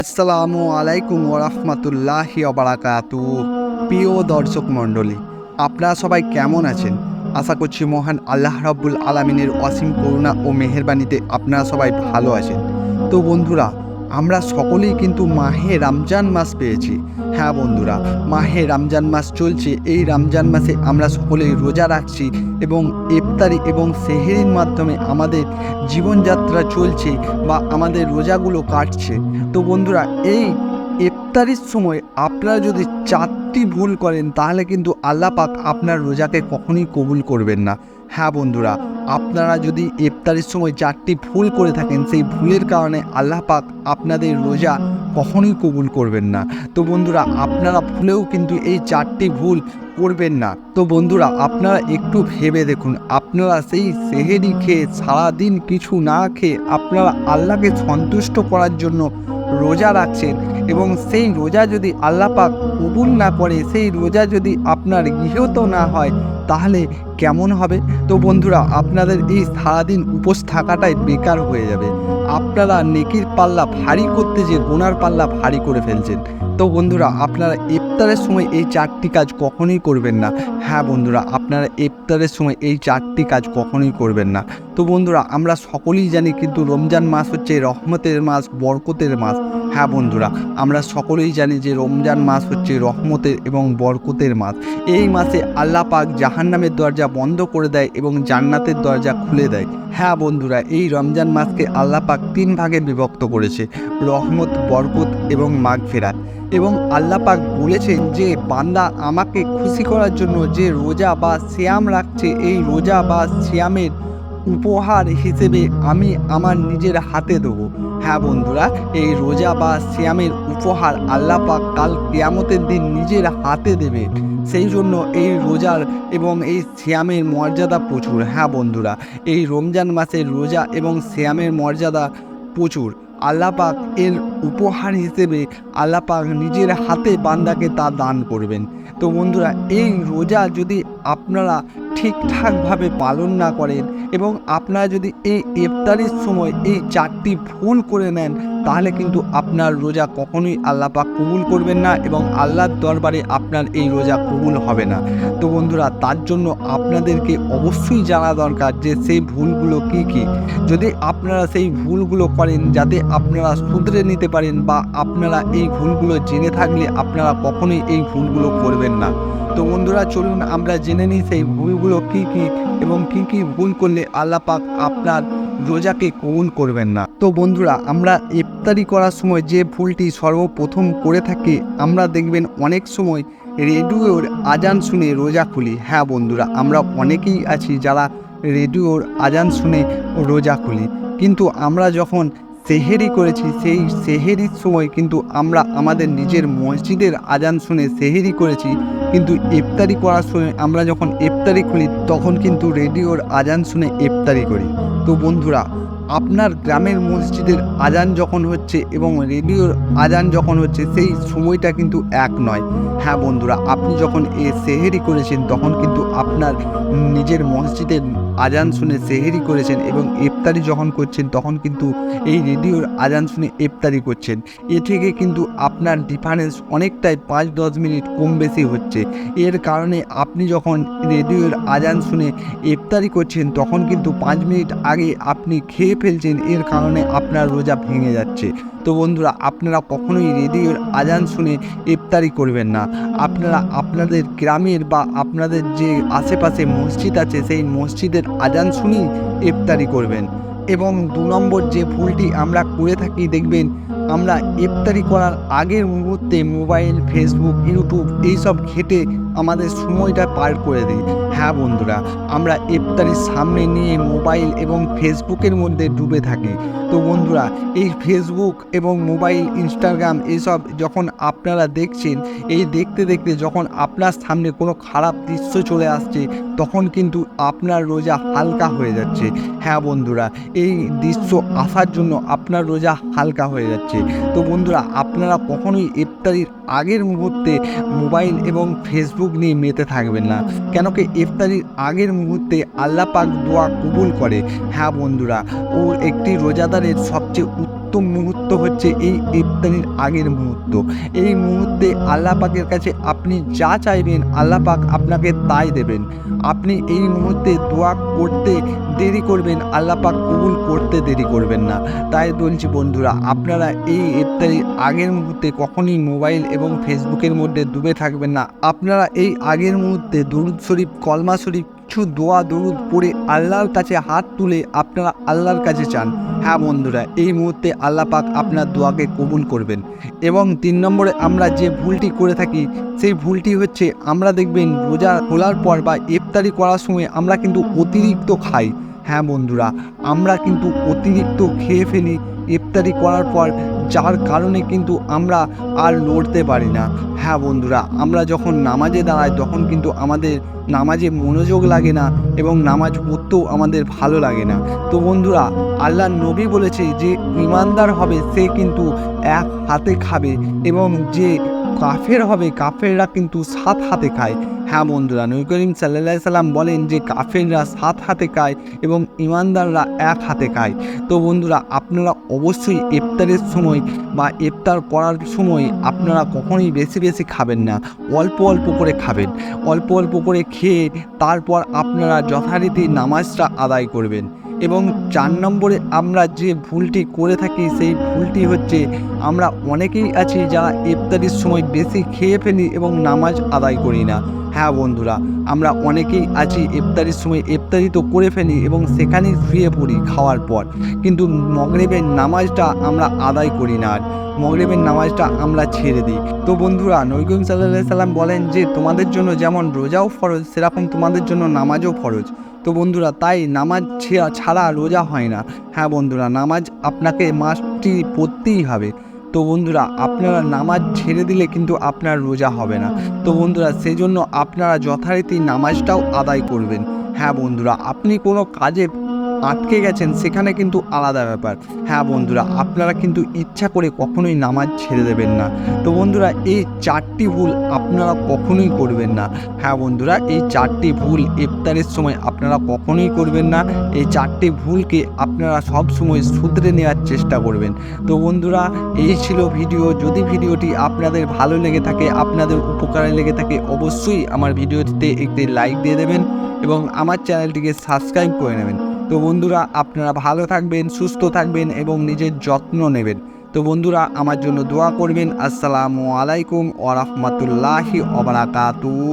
আসসালামু আলাইকুম ওরহমতুল্লাহি ওবারাকাতু। প্রিয় দর্শক মণ্ডলী, আপনারা সবাই কেমন আছেন? আশা করছি মহান আল্লাহ রাব্বুল আলামিনের অসীম করুণা ও মেহেরবানিতে আপনারা সবাই ভালো আছেন। তো বন্ধুরা, আমরা সকলেই কিন্তু মাহে রমজান মাস পেয়েছি। হ্যাঁ বন্ধুরা, মাহে রমজান মাস চলছে। এই রমজান মাসে আমরা সকলেই রোজা রাখছি এবং ইফতারি এবং সেহরির মাধ্যমে আমাদের জীবনযাত্রা চলছে বা আমাদের রোজাগুলো কাটছে। তো বন্ধুরা, এই ইফতারির সময় আপনারা যদি 4টি ভুল করেন তাহলে কিন্তু আল্লাহ পাক আপনার রোজাকে কখনোই কবুল করবেন না। হ্যাঁ বন্ধুরা, আপনারা যদি ইফতারির সময় 4টি ভুল করে থাকেন, সেই ভুলের কারণে আল্লাহ পাক আপনাদের রোজা কখনোই কবুল করবেন না। তো বন্ধুরা, আপনারা ভুলেও কিন্তু এই 4টি ভুল করবেন না। তো বন্ধুরা, আপনারা একটু ভেবে দেখুন, আপনারা সেই সেহেরি খেয়ে সারাদিন কিছু না খেয়ে আপনারা আল্লাহকে সন্তুষ্ট করার জন্য রোজা রাখছেন এবং সেই রোজা যদি আল্লাহ পাক কবুল না করে, সেই রোজা যদি আপনার গৃহীত না হয়, তাহলে কেমন হবে? তো বন্ধুরা, আপনাদের এই সারাদিন উপোস থাকাটাই বেকার হয়ে যাবে। আপনারা নেকির পাল্লা ভারী করতে যে গুনার পাল্লা ভারী করে ফেলছেন। তো বন্ধুরা, আপনারা ইফতারের সময় এই 4টি কাজ কখনোই করবেন না। হ্যাঁ বন্ধুরা, আপনারা ইফতারের সময় এই 4টি কাজ কখনোই করবেন না। তো বন্ধুরা, আমরা সকলেই জানি কিন্তু রমজান মাস হচ্ছে রহমতের মাস, বরকতের মাস। হ্যাঁ বন্ধুরা, আমরা সকলেই জানি যে রমজান মাস হচ্ছে রহমতের এবং বরকতের মাস। এই মাসে আল্লাহ পাক জাহান্নামের দরজা বন্ধ করে দেয় এবং জান্নাতের দরজা খুলে দেয়। হ্যাঁ বন্ধুরা, এই রমজান মাসকে আল্লাহ পাক 3 ভাগে বিভক্ত করেছে: রহমত, বরকত এবং মাগফিরাত। এবং আল্লাহ পাক বলেছেন যে বান্দা আমাকে খুশি করার জন্য যে রোজা বা সিয়াম রাখছে, এই রোজা বা সিয়ামের উপহার হিসেবে আমি আমার নিজের হাতে দেবো। হ্যাঁ বন্ধুরা, এই রোজা বা সিয়ামের উপহার আল্লাহ পাক কাল কিয়ামতের দিন নিজের হাতে দেবে। সেই জন্য এই রোজার এবং এই সিয়ামের মর্যাদা প্রচুর। হ্যাঁ বন্ধুরা, এই রমজান মাসের রোজা এবং সিয়ামের মর্যাদা প্রচুর। আল্লাহ পাক এর উপহার হিসেবে আল্লাহ পাক নিজের হাতে বান্দাকে তা দান করবেন। তো বন্ধুরা, এই রোজা যদি আপনারা ঠিকঠাকভাবে পালন না করেন এবং আপনারা যদি এই ইফতারির সময় এই 4টি ভুল করে নেন, তাহলে কিন্তু আপনার রোজা কখনোই আল্লাহ পাক কবুল করবেন না এবং আল্লাহর দরবারে আপনার এই রোজা কবুল হবে না। তো বন্ধুরা, তার জন্য আপনাদেরকে অবশ্যই জানা দরকার যে সেই ভুলগুলো কী কী। যদি আপনারা সেই ভুলগুলো করেন, যাতে আপনারা শুধরে নিতে পারেন, বা আপনারা এই ভুলগুলো জেনে থাকলে আপনারা কখনোই এই ভুলগুলো করবেন না। তো বন্ধুরা, চলুন আমরা জেনে নিই সেই ভুলগুলো কী কী এবং কী কী ভুল করলে আল্লাহ পাক আপনার রোজাকে কবুল করবেন না। তো বন্ধুরা, আমরা ইফতারি করার সময় যে ভুলটি সর্বপ্রথম করে থাকি, আমরা দেখবেন অনেক সময় রেডিওর আজান শুনে রোজা খুলি। হ্যাঁ বন্ধুরা, আমরা অনেকেই আছি যারা রেডিওর আজান শুনে রোজা খুলি, কিন্তু আমরা যখন সেহেরি করেছি, সেই সেহেরির সময় কিন্তু আমরা আমাদের নিজের মসজিদের আজান শুনে সেহেরি করেছি, কিন্তু ইফতারি করার সময় আমরা যখন ইফতারি খুলি তখন কিন্তু রেডিওর আজান শুনে ইফতারি করি। তো বন্ধুরা, আপনার গ্রামের মসজিদের আজান যখন হচ্ছে এবং রেডিওর আজান যখন হচ্ছে, সেই সময়টা কিন্তু এক নয়। হ্যাঁ বন্ধুরা, আপনি যখন সেহেরি করেছেন তখন কিন্তু আপনার নিজের মসজিদের আজান শুনে সেহেরি করেছেন এবং ইফতারি যখন করছেন তখন কিন্তু এই রেডিওর আজান শুনে ইফতারি করছেন। এ থেকে কিন্তু আপনার ডিফারেন্স অনেকটাই 5-10 মিনিট কম বেশি হচ্ছে। এর কারণে আপনি যখন রেডিওর আজান শুনে ইফতারি করছেন তখন কিন্তু 5 মিনিট আগে আপনি খেয়ে ফেলছেন, এর কারণে আপনার রোজা ভেঙে যাচ্ছে। তো বন্ধুরা, আপনারা কখনোই রেডিওর আজান শুনে ইফতারি করবেন না। আপনারা আপনাদের গ্রামের বা আপনাদের যে আশেপাশে মসজিদ আছে, সেই মসজিদের আজান শুনেই ইফতারি করবেন। এবং 2 নম্বর যে ভুলটি আমরা করে থাকি, দেখবেন আমরা ইফতারি করার আগের মুহূর্তে মোবাইল, ফেসবুক, ইউটিউব এইসব ঘেঁটে আমাদের সময়টা পার করে দিই। হ্যাঁ বন্ধুরা, আমরা ইফতারির সামনে নিয়ে মোবাইল এবং ফেসবুকের মধ্যে ডুবে থাকি। তো বন্ধুরা, এই ফেসবুক এবং মোবাইল, ইনস্টাগ্রাম এইসব যখন আপনারা দেখছেন, এই দেখতে দেখতে যখন আপনার সামনে কোনো খারাপ দৃশ্য চলে আসছে, তখন কিন্তু আপনার রোজা হালকা হয়ে যাচ্ছে। হ্যাঁ বন্ধুরা, এই দৃশ্য আসার জন্য আপনার রোজা হালকা হয়ে যাচ্ছে। তো বন্ধুরা, আপনারা কখনোই ইফতারির আগের মুহূর্তে মোবাইল এবং ফেসবুক নিয়ে মেতে থাকবেন না, কেন কি ইফতারির আগের মুহূর্তে আল্লাহ পাক দোয়া কবুল করে। হ্যাঁ বন্ধুরা, ও একটি রোজাদারের সবচেয়ে উত্তম মুহূর্ত হচ্ছে এই ইফতারির আগের মুহূর্ত। এই মুহূর্তে আল্লাহ পাকের কাছে আপনি যা চাইবেন আল্লাহ পাক আপনাকে তাই দেবেন। আপনি এই মুহূর্তে দোয়া করতে দেরি করবেন, আল্লাহ পাক কবুল করতে দেরি করবেন না। তাই বলছি বন্ধুরা, আপনারা এই ইফতারির আগের মুহূর্তে কখনই মোবাইল এবং ফেসবুকের মধ্যে ডুবে থাকবেন না। আপনারা এই আগের মুহূর্তে দরুদ শরীফ, কলমা শরীফ, কিছু দোয়া দরুদ পড়ে আল্লাহর কাছে হাত তুলে আপনারা আল্লাহর কাছে চান। হ্যাঁ বন্ধুরা, এই মুহূর্তে আল্লাহ পাক আপনার দোয়াকে কবুল করবেন। এবং 3 নম্বরে আমরা যে ভুলটি করে থাকি, সেই ভুলটি হচ্ছে আমরা দেখবেন রোজা খোলার পর বা ইফতারি করার সময় আমরা কিন্তু অতিরিক্ত খাই। হ্যাঁ বন্ধুরা, আমরা কিন্তু অতিরিক্ত খেয়ে ফেলি ইফতারি করার পর, যার কারণে কিন্তু আমরা আর লড়তে পারি না। হ্যাঁ বন্ধুরা, আমরা যখন নামাজে দাঁড়াই তখন কিন্তু আমাদের নামাজে মনোযোগ লাগে না এবং নামাজ পড়তেও আমাদের ভালো লাগে না। তো বন্ধুরা, আল্লাহর নবী বলেছে যে ইমানদার হবে সে কিন্তু এক হাতে খাবে এবং যে কাফের হবে কাফেররা কিন্তু 7 হাতে খায়। হ্যাঁ বন্ধুরা, নবী করিম সাল্লাল্লাহু আলাইহি সাল্লাম বলেন যে কাফেররা 7 হাতে খায় এবং ইমানদাররা এক হাতে খায়। তো বন্ধুরা, আপনারা অবশ্যই ইফতারের সময় বা ইফতার করার সময় আপনারা কখনোই বেশি বেশি খাবেন না, অল্প অল্প করে খাবেন। অল্প অল্প করে খেয়ে তারপর আপনারা যথারীতি নামাজটা আদায় করবেন। এবং 4 নম্বরে আমরা যে ভুলটি করে থাকি সেই ভুলটি হচ্ছে আমরা অনেকেই আছি যারা ইফতারির সময় বেশি খেয়ে ফেলি এবং নামাজ আদায় করি না। হ্যাঁ বন্ধুরা, আমরা অনেকেই আছি ইফতারির সময় ইফতারি তো করে ফেলি এবং সেখানেই শুয়ে পড়ি খাওয়ার পর, কিন্তু মাগরিবের নামাজটা আমরা আদায় করি না, আর মাগরিবের নামাজটা আমরা ছেড়ে দিই। তো বন্ধুরা, নবী করিম সাল্লাল্লাহু আলাইহি সাল্লাম বলেন যে তোমাদের জন্য যেমন রোজাও ফরজ সেরকম তোমাদের জন্য নামাজও ফরজ। তো বন্ধুরা, তাই নামাজ ছাড়া রোজা হয় না। হ্যাঁ বন্ধুরা, নামাজ আপনাকে মাসটি পড়তেই হবে। তো বন্ধুরা, আপনারা নামাজ ছেড়ে দিলে কিন্তু আপনার রোজা হবে না। তো বন্ধুরা, সেই জন্য আপনারা যথারীতি নামাজটাও আদায় করবেন। হ্যাঁ বন্ধুরা, আপনি কোনো কাজে আটকে গেছেন সেখানে কিন্তু আলাদা ব্যাপার। হ্যাঁ বন্ধুরা, আপনারা কিন্তু ইচ্ছা করে কখনোই নামাজ ছেড়ে দেবেন না। তো বন্ধুরা, এই 4টি ভুল আপনারা কখনোই করবেন না। হ্যাঁ বন্ধুরা, এই 4টি ভুল ইফতারের সময় আপনারা কখনোই করবেন না। এই 4টি ভুলকে আপনারা সব সময় শুধরে নেওয়ার চেষ্টা করবেন। তো বন্ধুরা, এই ছিল ভিডিও। যদি ভিডিওটি আপনাদের ভালো লেগে থাকে, আপনাদের উপকারে লেগে থাকে, অবশ্যই আমার ভিডিওটিতে একটি লাইক দিয়ে দেবেন এবং আমার চ্যানেলটিকে সাবস্ক্রাইব করে নেবেন। তো বন্ধুরা, আপনারা ভালো থাকবেন, সুস্থ থাকবেন এবং নিজের যত্ন নেবেন। তো বন্ধুরা, আমার জন্য দোয়া করবেন। আসসালামু আলাইকুম ওয়া রাহমাতুল্লাহি ওয়া বারাকাতুহু।